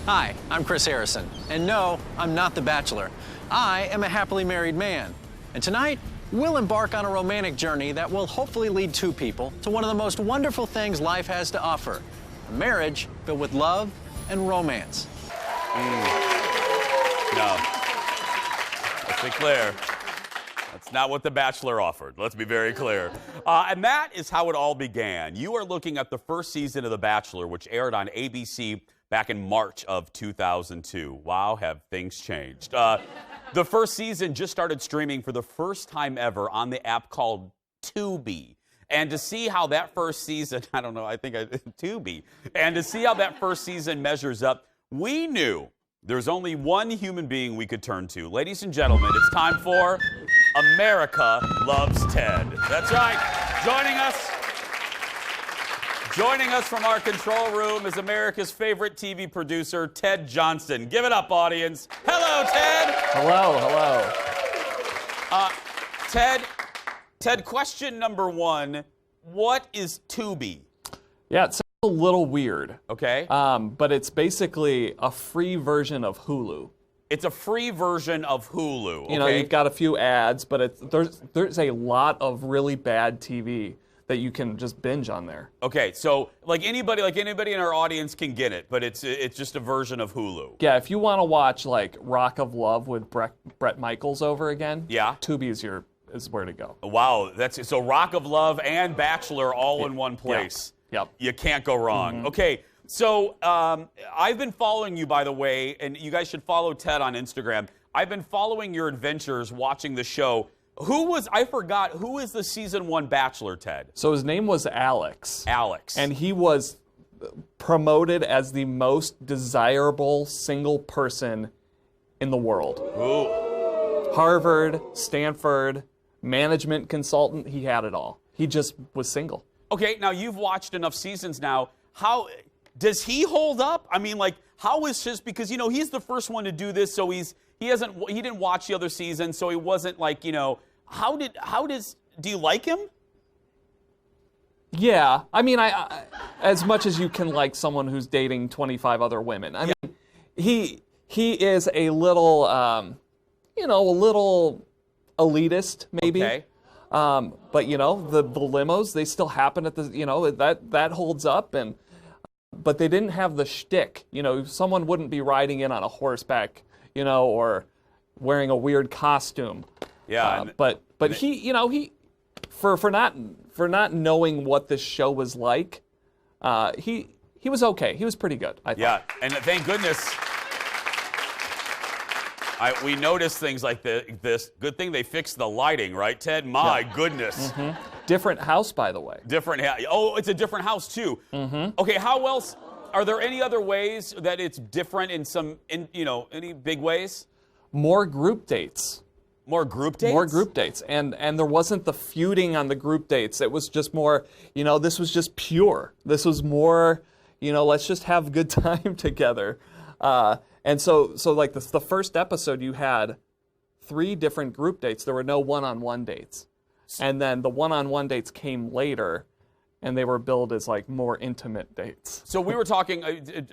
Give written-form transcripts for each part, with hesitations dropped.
Hi, I'm Chris Harrison, and no, I'm not the Bachelor. I am a happily married man. And tonight, we'll embark on a romantic journey that will hopefully lead two people to one of the most wonderful things life has to offer, a marriage filled with love and romance. No. Let's be clear. That's not what The Bachelor offered. Let's be very clear. And that is how it all began. You are looking at the first season of The Bachelor, which aired on ABC back in March of 2002. Wow, have things changed. The first season just started streaming for the first time ever on the app called Tubi. And to see how that first season, Tubi. And to see how that first season measures up, we knew there's only one human being we could turn to. Ladies and gentlemen, it's time for America Loves Ted. That's right. Joining us from our control room is America's favorite TV producer, Ted Johnsen. Give it up, audience. Hello, Ted. Hello. Ted, question number one. What is Tubi? Yeah, it's a little weird. Okay. But it's basically a free version of Hulu. It's a free version of Hulu. Okay? You know, you've got a few ads, but there's a lot of really bad TV that you can just binge on there. Okay, so like anybody in our audience can get it, but it's just a version of Hulu. Yeah, if you want to watch like Rock of Love with Bret Michaels over again, yeah, Tubi is where to go. Wow, that's so Rock of Love and Bachelor all in one place. Yep. You can't go wrong. Mm-hmm. Okay, so I've been following you, by the way, and you guys should follow Ted on Instagram. I've been following your adventures watching the show. Who is the season 1 Bachelor, Ted? So his name was Alex. Alex. And he was promoted as the most desirable single person in the world. Ooh. Harvard, Stanford, management consultant, he had it all. He just was single. Okay, now you've watched enough seasons now. How does he hold up? I mean, like, how is his, because, you know, he's the first one to do this, so he didn't watch the other season, so he wasn't like, you know, do you like him? Yeah, I mean, I as much as you can like someone who's dating 25 other women. I mean, he is a little, a little elitist, maybe. Okay. But, you know, the limos, they still happen at the, you know, that holds up. But they didn't have the shtick. You know, someone wouldn't be riding in on a horseback, you know, or wearing a weird costume. Yeah. But he, you know, for not knowing what this show was like, he was okay. He was pretty good, I thought. Yeah, and thank goodness. We noticed things like this. Good thing they fixed the lighting, right, Ted? My goodness. Mm-hmm. Different house, by the way. Oh, it's a different house, too. Mm-hmm. Okay, how else? Are there any other ways that it's different any big ways? More group dates. More group dates? More group dates. And there wasn't the feuding on the group dates. It was just more, you know, this was just pure. This was more, you know, let's just have a good time together. And so like the first episode, you had 3 different group dates. There were no one-on-one dates. And then the one-on-one dates came later, and they were billed as like more intimate dates. So we were talking,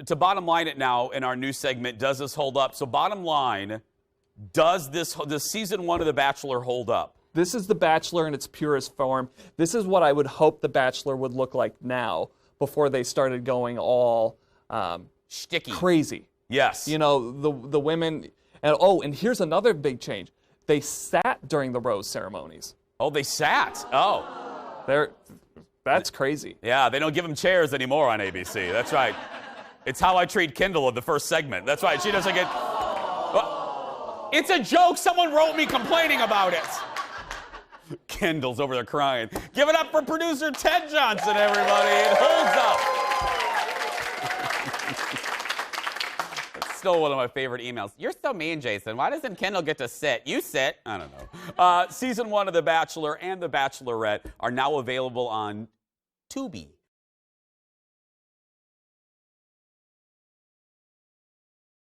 to bottom line it now in our new segment, does this hold up? So bottom line, does season 1 of The Bachelor hold up? This is The Bachelor in its purest form. This is what I would hope The Bachelor would look like now, before they started going all sticky, crazy. Yes. You know, the women, and here's another big change. They sat during the rose ceremonies. Oh, they sat. Oh. That's crazy. Yeah, they don't give them chairs anymore on ABC. That's right. It's How I Treat Kendall in the first segment. That's right. She doesn't get... It's a joke. Someone wrote me complaining about it. Kendall's over there crying. Give it up for producer Ted Johnsen, everybody. It holds up. That's still one of my favorite emails. You're so mean, Jason. Why doesn't Kendall get to sit? You sit. I don't know. Season 1 of The Bachelor and The Bachelorette are now available on Tubi.